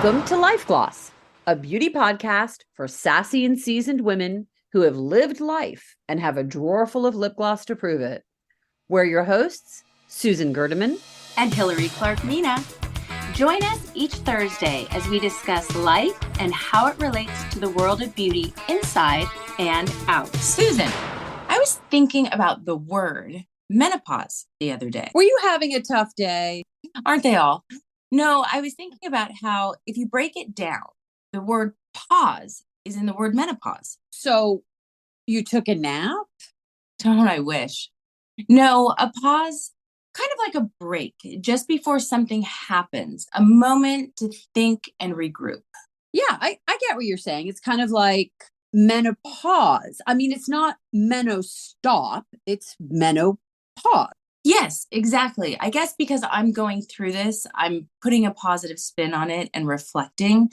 Welcome to Life Gloss, a beauty podcast for sassy and seasoned women who have lived life and have a drawer full of lip gloss to prove it. We're your hosts, Susan Gerdeman and Hillary Clark-Mina. Join us each Thursday as we discuss life and how it relates to the world of beauty inside and out. Susan, I was thinking about the word menopause the other day. Were you having a tough day? Aren't they all? No, I was thinking about how if you break it down, the word pause is in the word menopause. So you took a nap? Don't I wish? No, a pause, kind of like a break just before something happens, a moment to think and regroup. Yeah, I get what you're saying. It's kind of like menopause. I mean, it's not stop, it's menopause. Yes, exactly. I guess because I'm going through this, I'm putting a positive spin on it and reflecting.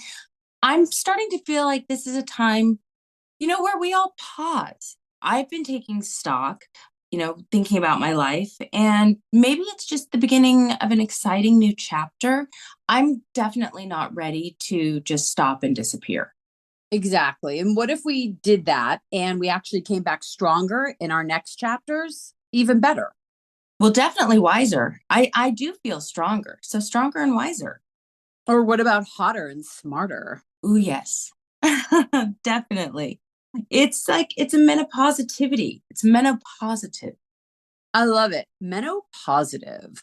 I'm starting to feel like this is a time, where we all pause. I've been taking stock, thinking about my life, and maybe it's just the beginning of an exciting new chapter. I'm definitely not ready to just stop and disappear. Exactly. And what if we did that and we actually came back stronger in our next chapters? Even better. Well, definitely wiser. I do feel stronger. So stronger and wiser. Or what about hotter and smarter? Ooh, yes. Definitely. It's a menopausitivity. It's menopausitive. I love it. Menopausitive.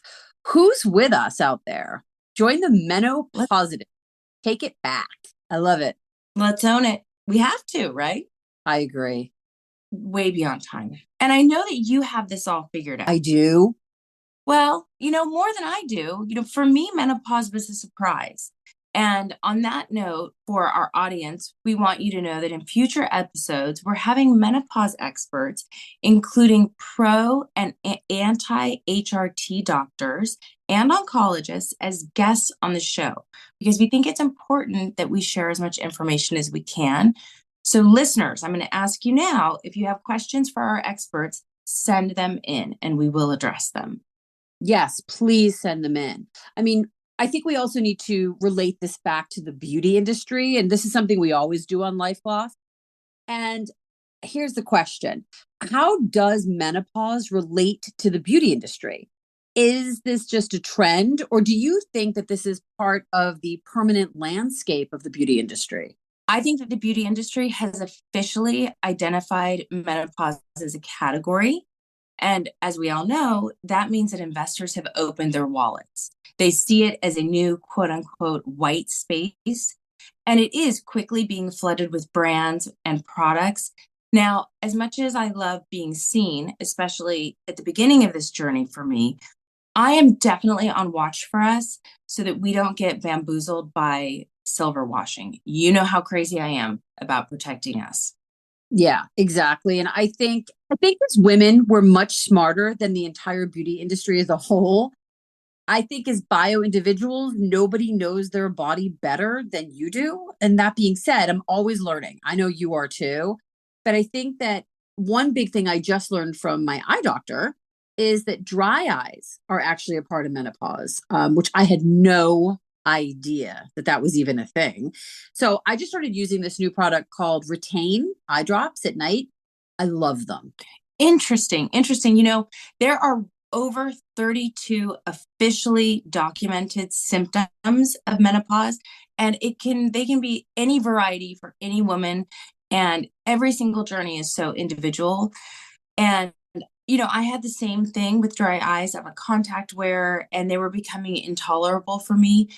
Who's with us out there? Join the menopausitive. Take it back. I love it. Let's own it. We have to, right? I agree. Way beyond time. And I know that you have this all figured out. I do. Well, more than I do. For me, menopause was a surprise. And on that note, for our audience, we want you to know that in future episodes, we're having menopause experts, including pro and anti-HRT doctors and oncologists as guests on the show, because we think it's important that we share as much information as we can. So listeners, I'm going to ask you now, if you have questions for our experts, send them in and we will address them. Yes, please send them in. I mean, I think we also need to relate this back to the beauty industry. And this is something we always do on Life Gloss. And here's the question. How does menopause relate to the beauty industry? Is this just a trend, or do you think that this is part of the permanent landscape of the beauty industry? I think that the beauty industry has officially identified menopause as a category. And as we all know, that means that investors have opened their wallets. They see it as a new quote unquote white space. And it is quickly being flooded with brands and products. Now, as much as I love being seen, especially at the beginning of this journey for me, I am definitely on watch for us so that we don't get bamboozled by silver washing. You know how crazy I am about protecting us. Yeah, exactly. And I think as women, we're much smarter than the entire beauty industry as a whole. I think as bio individuals, nobody knows their body better than you do. And that being said, I'm always learning. I know you are too. But I think that one big thing I just learned from my eye doctor is that dry eyes are actually a part of menopause, which I had no idea that was even a thing. So I just started using this new product called Retain eye drops at night. I love them. Interesting. There are over 32 officially documented symptoms of menopause, and they can be any variety for any woman, and every single journey is so individual. And I had the same thing with dry eyes. I have a contact wear, and they were becoming intolerable for me.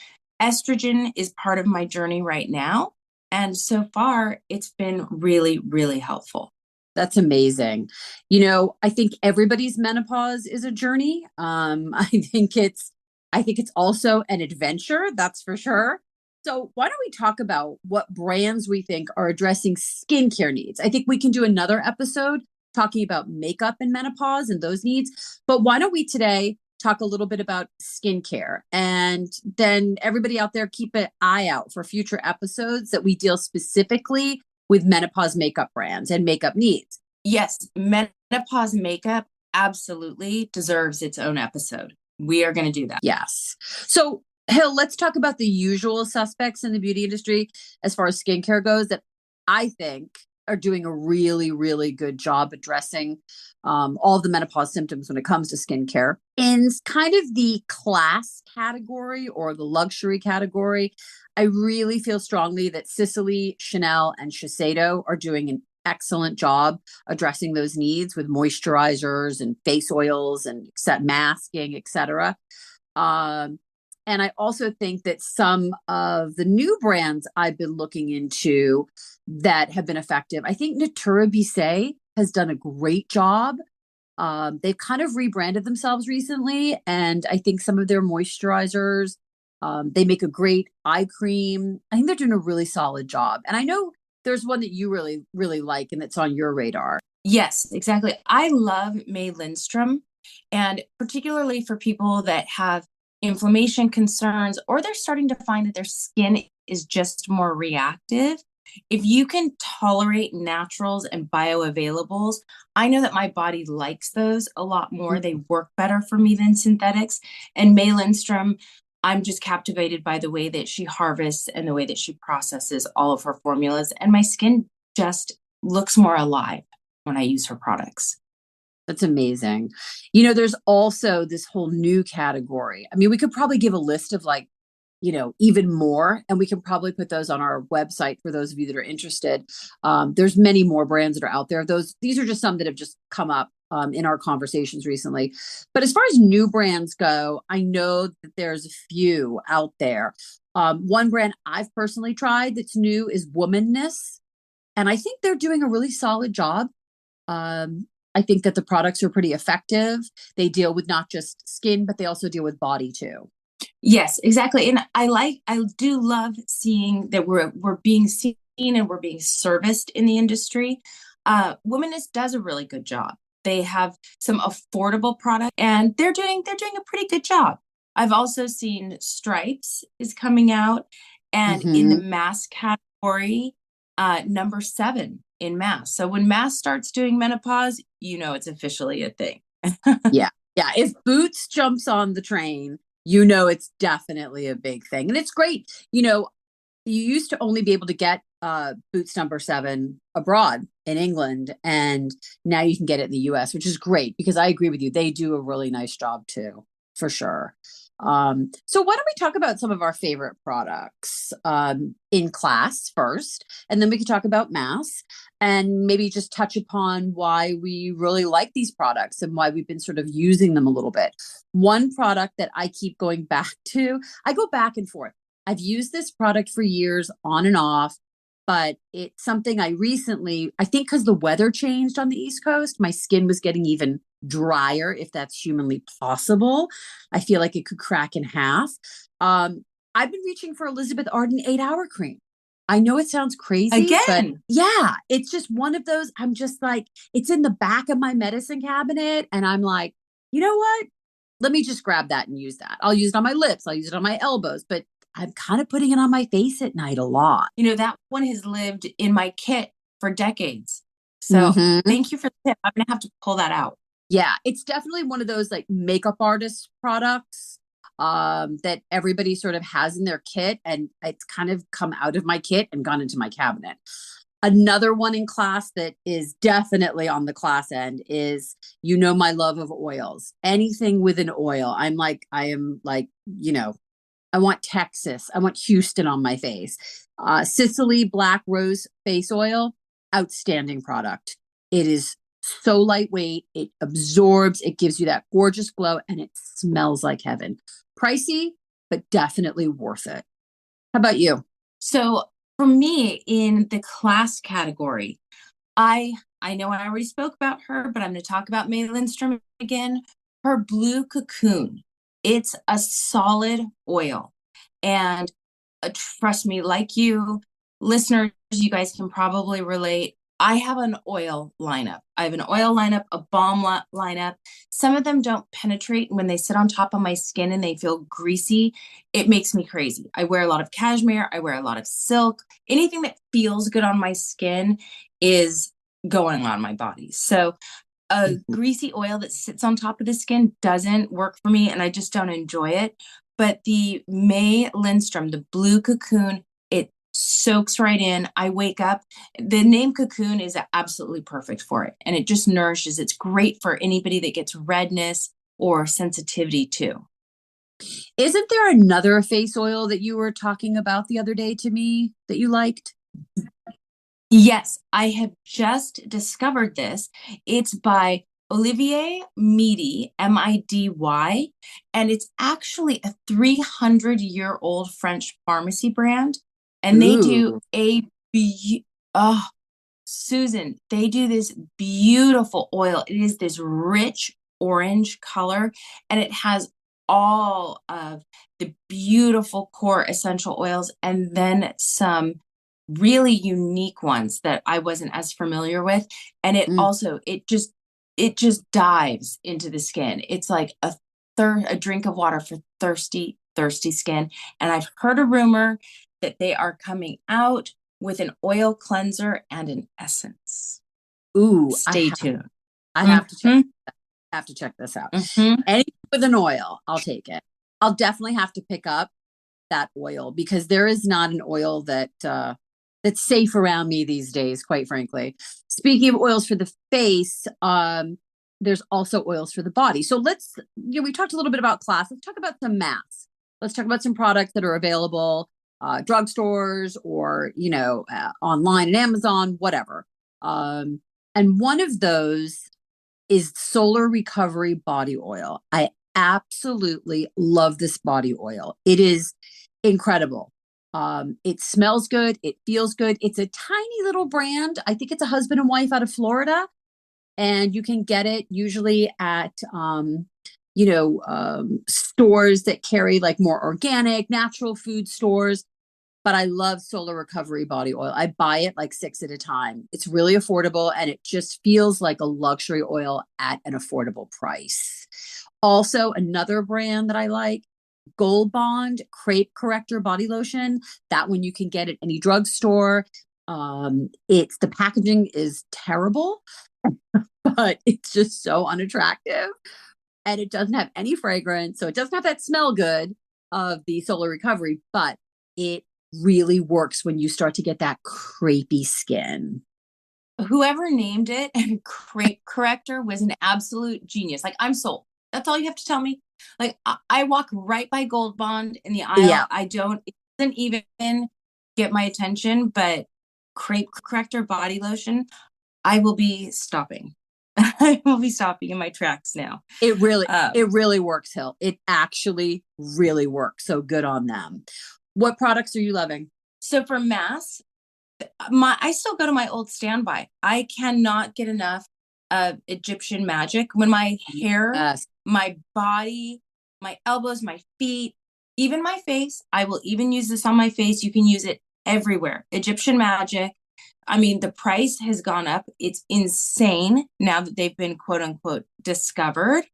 Estrogen is part of my journey right now. And so far, it's been really, really helpful. That's amazing. I think everybody's menopause is a journey. I think it's also an adventure, that's for sure. So why don't we talk about what brands we think are addressing skincare needs? I think we can do another episode talking about makeup and menopause and those needs. But why don't we today talk a little bit about skincare, and then everybody out there keep an eye out for future episodes that we deal specifically with menopause makeup brands and makeup needs. Yes, menopause makeup absolutely deserves its own episode. We are going to do that. Yes. So Hill, let's talk about the usual suspects in the beauty industry as far as skincare goes that I think are doing a really, really good job addressing all of the menopause symptoms when it comes to skincare. In kind of the class category or the luxury category, I really feel strongly that Sicily, Chanel, and Shiseido are doing an excellent job addressing those needs with moisturizers and face oils and masking, etc. Um, and I also think that some of the new brands I've been looking into that have been effective, I think Natura Bissé has done a great job. They've kind of rebranded themselves recently, and I think some of their moisturizers, they make a great eye cream. I think they're doing a really solid job. And I know there's one that you really, really like, and that's on your radar. Yes, exactly. I love May Lindstrom, and particularly for people that have inflammation concerns or they're starting to find that their skin is just more reactive. If you can tolerate naturals and bioavailables, I know that my body likes those a lot more. They work better for me than synthetics. And May Lindstrom, I'm just captivated by the way that she harvests and the way that she processes all of her formulas. And my skin just looks more alive when I use her products. That's amazing. You know, there's also this whole new category. I mean, we could probably give a list of like, even more, and we can probably put those on our website for those of you that are interested. There's many more brands that are out there. These are just some that have just come up in our conversations recently. But as far as new brands go, I know that there's a few out there. One brand I've personally tried that's new is Womanness, and I think they're doing a really solid job. I think that the products are pretty effective. They deal with not just skin, but they also deal with body too. Yes, exactly. And I do love seeing that we're being seen and we're being serviced in the industry. Womanist does a really good job. They have some affordable products and they're doing a pretty good job. I've also seen Stripes is coming out, and in the Mm-hmm. mass category, number 7 in mass. So when mass starts doing menopause, it's officially a thing. Yeah. Yeah. If Boots jumps on the train, you know it's definitely a big thing. And it's great. You used to only be able to get Boots number 7 abroad in England, and now you can get it in the US, which is great because I agree with you. They do a really nice job too, for sure. So why don't we talk about some of our favorite products in class first, and then we can talk about mass and maybe just touch upon why we really like these products and why we've been sort of using them a little bit. One product that I keep going back to, I go back and forth. I've used this product for years on and off, but it's something I think because the weather changed on the East Coast, my skin was getting even drier, if that's humanly possible. I feel like it could crack in half. I've been reaching for Elizabeth Arden 8-hour cream. I know it sounds crazy, but Again, yeah, it's just one of those. I'm just like, it's in the back of my medicine cabinet. And I'm like, you know what? Let me just grab that and use that. I'll use it on my lips, I'll use it on my elbows, but I'm kind of putting it on my face at night a lot. that one has lived in my kit for decades. So Mm-hmm. thank you for the tip. I'm going to have to pull that out. Yeah, it's definitely one of those like makeup artist products that everybody sort of has in their kit, and it's kind of come out of my kit and gone into my cabinet. Another one in class that is definitely on the class end is my love of oils. Anything with an oil. I am like, I want Texas. I want Houston on my face. Sicily Black Rose Face Oil, outstanding product. It is so lightweight. It absorbs, it gives you that gorgeous glow, and it smells like heaven. Pricey, but definitely worth it. How about you? So for me, in the class category, I know I already spoke about her, but I'm going to talk about May Lindstrom again. Her Blue Cocoon. It's a solid oil. And trust me, like you, listeners, you guys can probably relate. I have an oil lineup. I have an oil lineup, a balm lineup. Some of them don't penetrate when they sit on top of my skin and they feel greasy. It makes me crazy. I wear a lot of cashmere. I wear a lot of silk. Anything that feels good on my skin is going on my body. So a greasy oil that sits on top of the skin doesn't work for me, and I just don't enjoy it. but the May Lindstrom, the blue cocoon, it soaks right in. I wake up. The name cocoon is absolutely perfect for it. And it just nourishes. It's great for anybody that gets redness or sensitivity too. Isn't there another face oil that you were talking about the other day to me that you liked? Yes, I have just discovered this. It's by Olivier Midi, Midy, and it's actually a 300-year-old French pharmacy brand. And they do Ooh, oh, Susan, they do this beautiful oil. It is this rich orange color, and it has all of the beautiful core essential oils and then some really unique ones that I wasn't as familiar with. And it mm, also, it just dives into the skin. It's like a drink of water for thirsty skin. And I've heard a rumor that they are coming out with an oil cleanser and an essence. ooh, Stay tuned. I have to check. Mm-hmm, Have to check this out. mm-hmm. Anything with an oil, I'll take it. I'll definitely have to pick up that oil because there is not an oil that's safe around me these days, quite frankly. Speaking of oils for the face, there's also oils for the body. So we talked a little bit about class. Let's talk about some masks. Let's talk about some products that are available, drugstores or, online and Amazon, whatever. And one of those is Solar Recovery Body Oil. I absolutely love this body oil. It is incredible. It smells good. It feels good. It's a tiny little brand. I think it's a husband and wife out of Florida, and you can get it usually at stores that carry like more organic, natural food stores. But I love Solar Recovery Body Oil. I buy it like 6 at a time. It's really affordable and it just feels like a luxury oil at an affordable price. Also, another brand that I like, Gold Bond Crepe Corrector Body Lotion. That one you can get at any drugstore. It's the packaging is terrible, but it's just so unattractive and it doesn't have any fragrance. So it doesn't have that smell good of the Solar Recovery, but it really works when you start to get that crepey skin. Whoever named it Crepe Corrector was an absolute genius. Like, I'm sold. That's all you have to tell me. Like, I walk right by Gold Bond in the Yeah, aisle. It doesn't even get my attention, but Crepe Corrector body lotion, I will be stopping. I will be stopping in my tracks now. it really Um, it really works, Hill. It actually really works. So good on them. What products are you loving? so for mass, I still go to my old standby. I cannot get enough of Egyptian magic. When my hair, Yes. my body, my elbows, my feet, even my face, I will even use this on my face. You can use it everywhere. Egyptian magic. I mean, the price has gone up. It's insane now that they've been quote unquote discovered.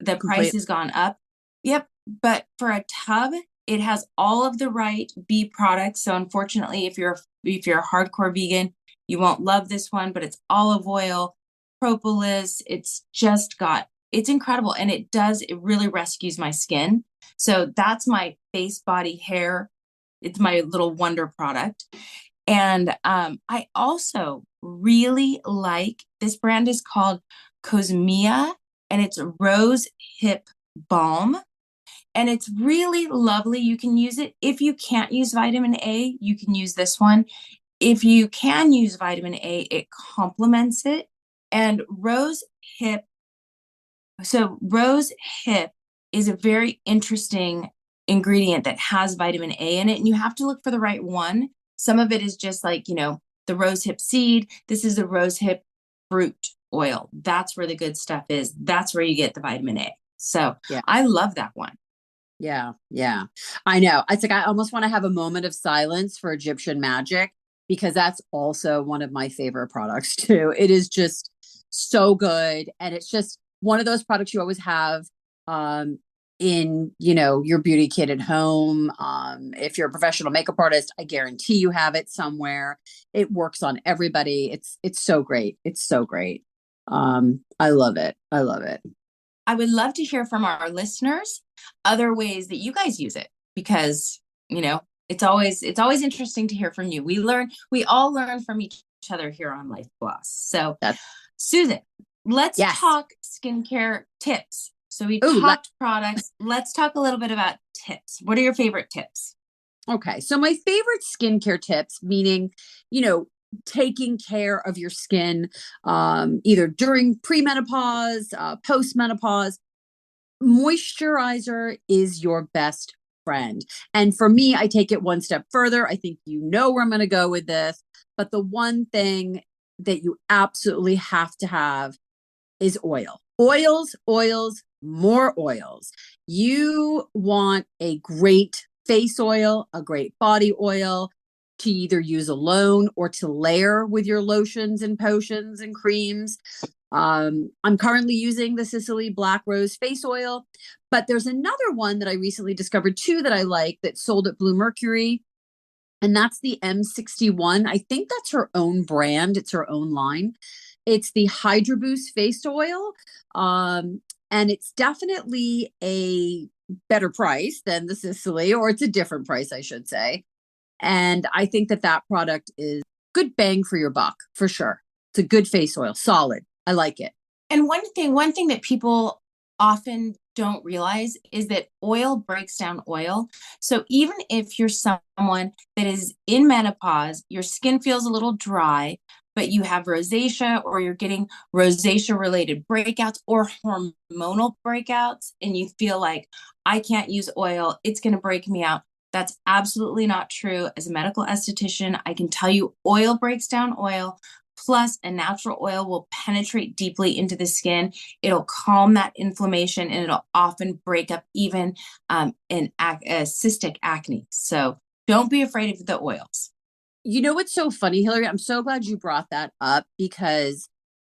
The price Complete. has gone up. Yep. But for a tub, it has all of the right bee products. So unfortunately, if you're a hardcore vegan, you won't love this one, but it's olive oil, propolis. It's incredible. And it really rescues my skin. So that's my face, body, hair. It's my little wonder product. And I also really like this brand is called Cosmia, and it's rose hip balm. And it's really lovely. You can use it. If you can't use vitamin A, you can use this one. If you can use vitamin A, it complements it. And hip, rose hip is a very interesting ingredient that has vitamin A in it. And you have to look for the right one. Some of it is just like, the rose hip seed. This is the rose hip fruit oil. That's where the good stuff is. That's where you get the vitamin A. So Yeah. I love that one. Yeah. Yeah. I know. It's like I almost want to have a moment of silence for Egyptian magic because that's also one of my favorite products too. It is just so good. And it's just one of those products you always have in, your beauty kit at home. If you're a professional makeup artist, I guarantee you have it somewhere. It works on everybody. It's so great. It's so great. I love it. I love it. I would love to hear from our listeners. other ways that you guys use it, because, you know, it's always interesting to hear from you. We all learn from each other here on Life Gloss. So, That's Susan, let's yes. talk skincare tips. So we Oh, talked products. Let's talk a little bit about tips. What are your favorite tips? okay. So my favorite skincare tips, meaning, you know, taking care of your skin, either during premenopause, postmenopause, moisturizer is your best friend. And for me, I take it one step further. I think you know where I'm going to go with this, but the one thing that you absolutely have to have is oil. Oils, more oils. You want a great face oil, a great body oil to either use alone or to layer with your lotions and potions and creams. I'm currently using the Sicily Black Rose face oil, but there's another one that I recently discovered too that I like that's sold at Blue Mercury, and that's the M61. I think that's her own brand, it's her own line. It's the Hydro Boost face oil. And it's definitely a better price than the Sicily, or it's a different price, I should say. And I think that that product is good bang for your buck for sure. It's a good face oil, solid. I like it. And one thing that people often don't realize is that oil breaks down oil. So even if you're someone that is in menopause, your skin feels a little dry, but you have rosacea, or you're getting rosacea related breakouts or hormonal breakouts, and you feel like, I can't use oil, it's going to break me out. That's absolutely not true. As a medical esthetician, I can tell you oil breaks down oil. Plus, a natural oil will penetrate deeply into the skin. It'll calm that inflammation, and it'll often break up even cystic acne. So don't be afraid of the oils. You know what's so funny, Hillary? I'm so glad you brought that up because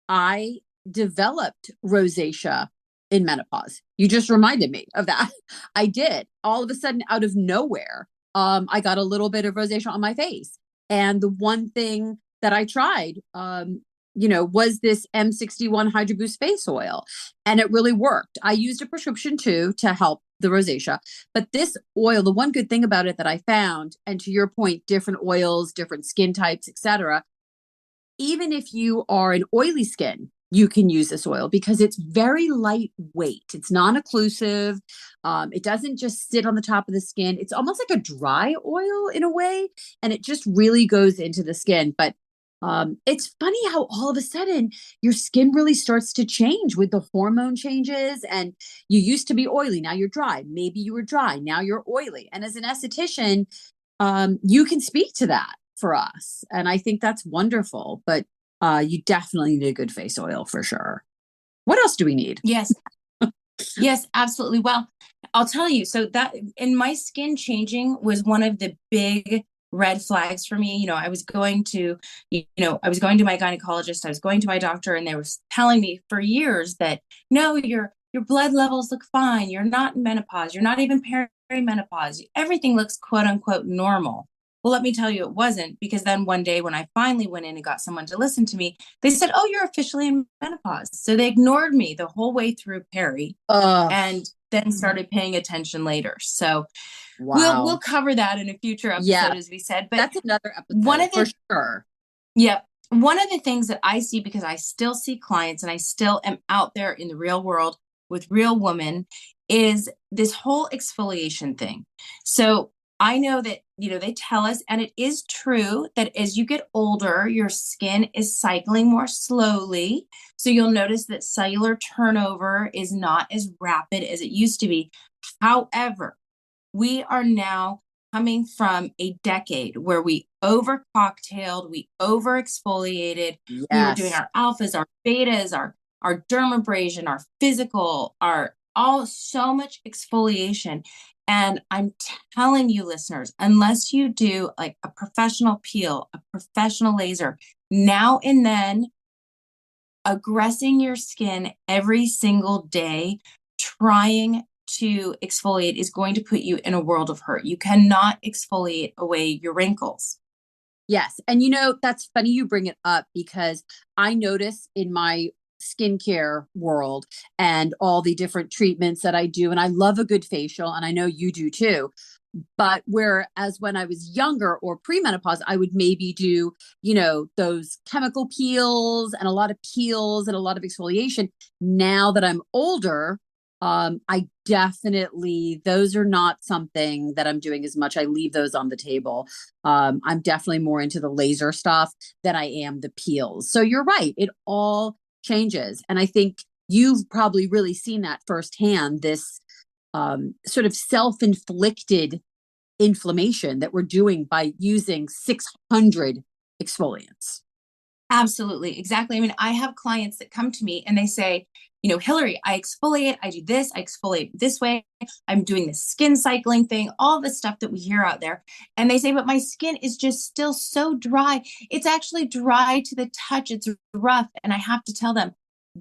I developed rosacea in menopause. You just reminded me of that. I did. All of a sudden, out of nowhere, I got a little bit of rosacea on my face. And the one thing that I tried, was this M61 Hydro Boost face oil. And it really worked. I used a prescription too to help the rosacea. But this oil, the one good thing about it that I found, and to your point, different oils, different skin types, etc. Even if you are an oily skin, you can use this oil because it's very lightweight. It's non-occlusive. It doesn't just sit on the top of the skin. It's almost like a dry oil in a way, and it just really goes into the skin. But it's funny how all of a sudden your skin really starts to change with the hormone changes. And you used to be oily, now you're dry. Maybe you were dry, now you're oily. And as an esthetician, you can speak to that for us. And I think that's wonderful. But you definitely need a good face oil for sure. What else do we need? Yes. Yes, absolutely. Well, I'll tell you, so that in my skin changing was one of the big red flags for me. I was going to my gynecologist, I was going to my doctor, and they were telling me for years that no, your blood levels look fine. You're not in menopause. You're not even perimenopause. Everything looks quote unquote normal. Well, let me tell you, it wasn't, because then one day when I finally went in and got someone to listen to me, they said, "Oh, you're officially in menopause." So they ignored me the whole way through peri, Uh, and then started paying attention later. So we'll wow. cover that in a future Yeah, episode, as we said. But that's another one episode of for the sure. yep, one of the things that I see, because I still see clients and I still am out there in the real world with real women, is this whole exfoliation thing. So I know that, they tell us, and it is true, that as you get older, your skin is cycling more slowly. So you'll notice that cellular turnover is not as rapid as it used to be. However, we are now coming from a decade where we over cocktailed, we over exfoliated, we were doing Yes. our alphas, our betas, our dermabrasion, our physical, our all so much exfoliation. And I'm telling you, listeners, unless you do like a professional peel, a professional laser, now and then, aggressing your skin every single day, trying to exfoliate is going to put you in a world of hurt. You cannot exfoliate away your wrinkles. Yes. And that's funny you bring it up because I notice in my skincare world and all the different treatments that I do. And I love a good facial, and I know you do too. But whereas when I was younger or premenopause, I would maybe do, those chemical peels and a lot of peels and a lot of exfoliation. Now that I'm older, I definitely, those are not something that I'm doing as much. I leave those on the table. I'm definitely more into the laser stuff than I am the peels. So you're right. It all changes. And I think you've probably really seen that firsthand, this sort of self-inflicted inflammation that we're doing by using 600 exfoliants. Absolutely. Exactly. I mean, I have clients that come to me and they say, Hillary, I exfoliate, I do this, I exfoliate this way. I'm doing this skin cycling thing, all the stuff that we hear out there. And they say, but my skin is just still so dry. It's actually dry to the touch. It's rough. And I have to tell them,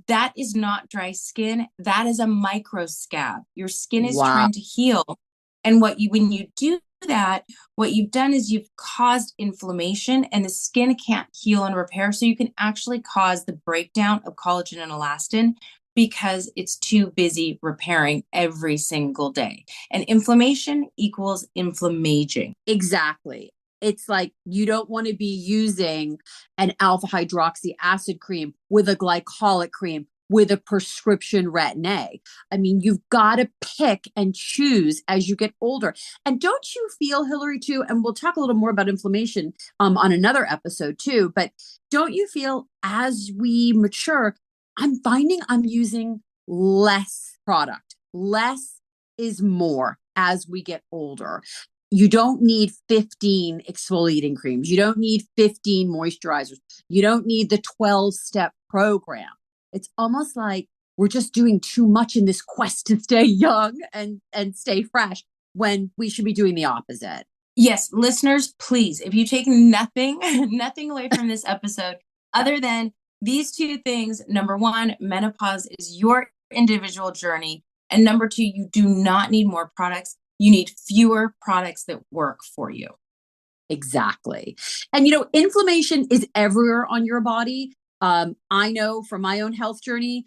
that is not dry skin. That is a micro scab. Your skin is Wow. trying to heal. And when you do that, what you've done is you've caused inflammation, and the skin can't heal and repair. So you can actually cause the breakdown of collagen and elastin because it's too busy repairing every single day. And inflammation equals inflammaging. Exactly. It's like you don't want to be using an alpha hydroxy acid cream with a glycolic cream with a prescription retin-A. I mean, you've got to pick and choose as you get older. And don't you feel, Hillary, too, and we'll talk a little more about inflammation on another episode too, but don't you feel as we mature, I'm finding I'm using less product. Less is more as we get older. You don't need 15 exfoliating creams. You don't need 15 moisturizers. You don't need the 12-step program. It's almost like we're just doing too much in this quest to stay young and stay fresh when we should be doing the opposite. Yes, listeners, please, if you take nothing, nothing away from this episode, other than these two things, number one, menopause is your individual journey. And number two, you do not need more products. You need fewer products that work for you. Exactly. And, inflammation is everywhere on your body. I know from my own health journey,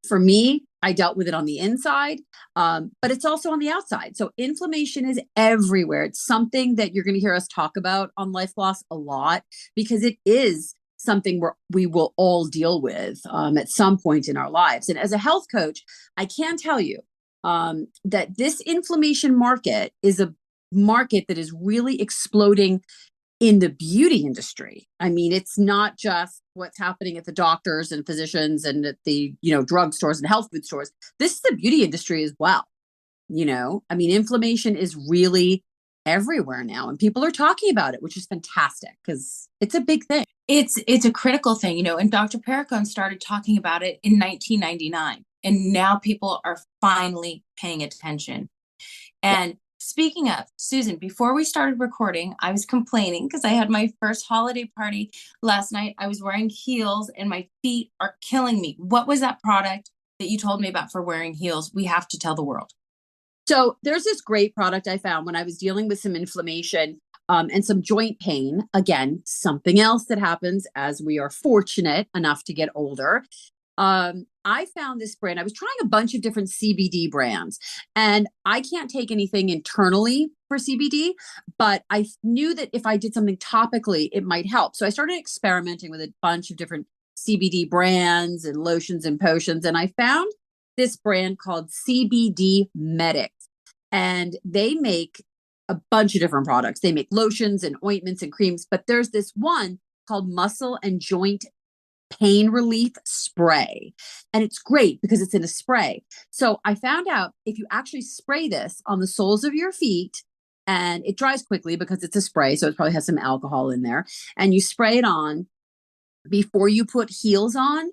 for me, I dealt with it on the inside, but it's also on the outside. So inflammation is everywhere. It's something that you're going to hear us talk about on Life Loss a lot because it is something we will all deal with at some point in our lives. And as a health coach, I can tell you that this inflammation market is a market that is really exploding in the beauty industry. I mean, it's not just what's happening at the doctors and physicians and at the, drugstores and health food stores. This is the beauty industry as well. I mean, inflammation is really everywhere now, and people are talking about it, which is fantastic because it's a big thing. It's a critical thing, and Dr. Perricone started talking about it in 1999, and now people are finally paying attention. And speaking of, Susan, before we started recording, I was complaining because I had my first holiday party last night. I was wearing heels and my feet are killing me. What was that product that you told me about for wearing heels? We have to tell the world. So there's this great product I found when I was dealing with some inflammation and some joint pain. Again, something else that happens as we are fortunate enough to get older. I found this brand. I was trying a bunch of different CBD brands, and I can't take anything internally for CBD, but I knew that if I did something topically, it might help. So I started experimenting with a bunch of different CBD brands and lotions and potions, and I found this brand called CBD Medic, and they make a bunch of different products. They make lotions and ointments and creams, but there's this one called Muscle and Joint Pain Relief Spray. And it's great because it's in a spray. So I found out if you actually spray this on the soles of your feet, and it dries quickly because it's a spray, so it probably has some alcohol in there, and you spray it on before you put heels on,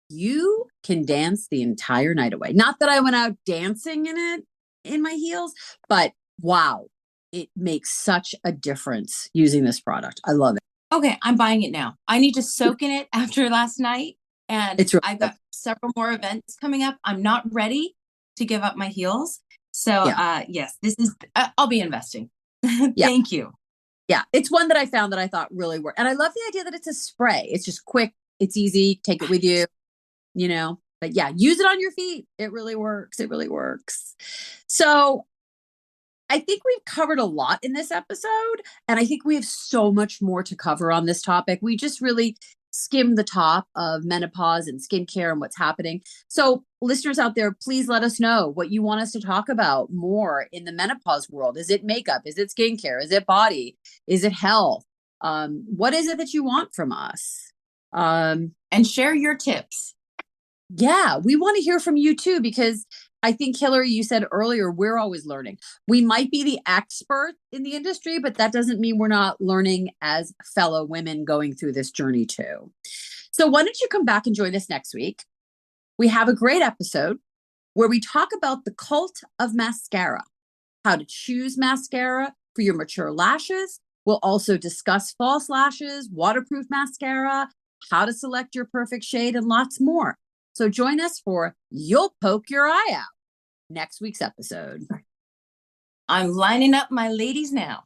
you can dance the entire night away. Not that I went out dancing in it in my heels, but wow, it makes such a difference using this product. I love it. Okay, I'm buying it now. I need to soak in it after last night. And It's really I've good. got several more events coming up. I'm not ready to give up my heels. So Yeah. yes, this is, I'll be investing. Yeah. Thank you. Yeah. It's one that I found that I thought really worked. And I love the idea that it's a spray. It's just quick. It's easy. Take it with you. But yeah, use it on your feet. It really works. It really works. So I think we've covered a lot in this episode, and I think we have so much more to cover on this topic. We just really skimmed the top of menopause and skincare and what's happening. So, listeners out there, please let us know what you want us to talk about more in the menopause world. Is it makeup? Is it skincare? Is it body? Is it health? What is it that you want from us? And share your tips. Yeah, we want to hear from you too, because I think, Hillary, you said earlier, we're always learning. We might be the expert in the industry, but that doesn't mean we're not learning as fellow women going through this journey too. So why don't you come back and join us next week? We have a great episode where we talk about the cult of mascara, how to choose mascara for your mature lashes. We'll also discuss false lashes, waterproof mascara, how to select your perfect shade, and lots more. So join us for You'll Poke Your Eye Out next week's episode. I'm lining up my ladies now.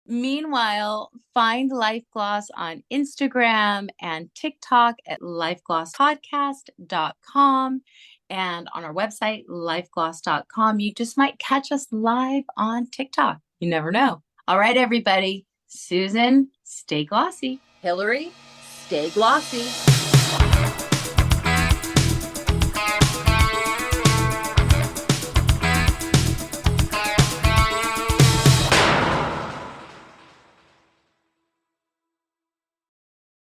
Meanwhile, find Life Gloss on Instagram and TikTok at lifeglosspodcast.com and on our website, lifegloss.com. You just might catch us live on TikTok. You never know. All right, everybody. Susan, stay glossy. Hillary, stay glossy.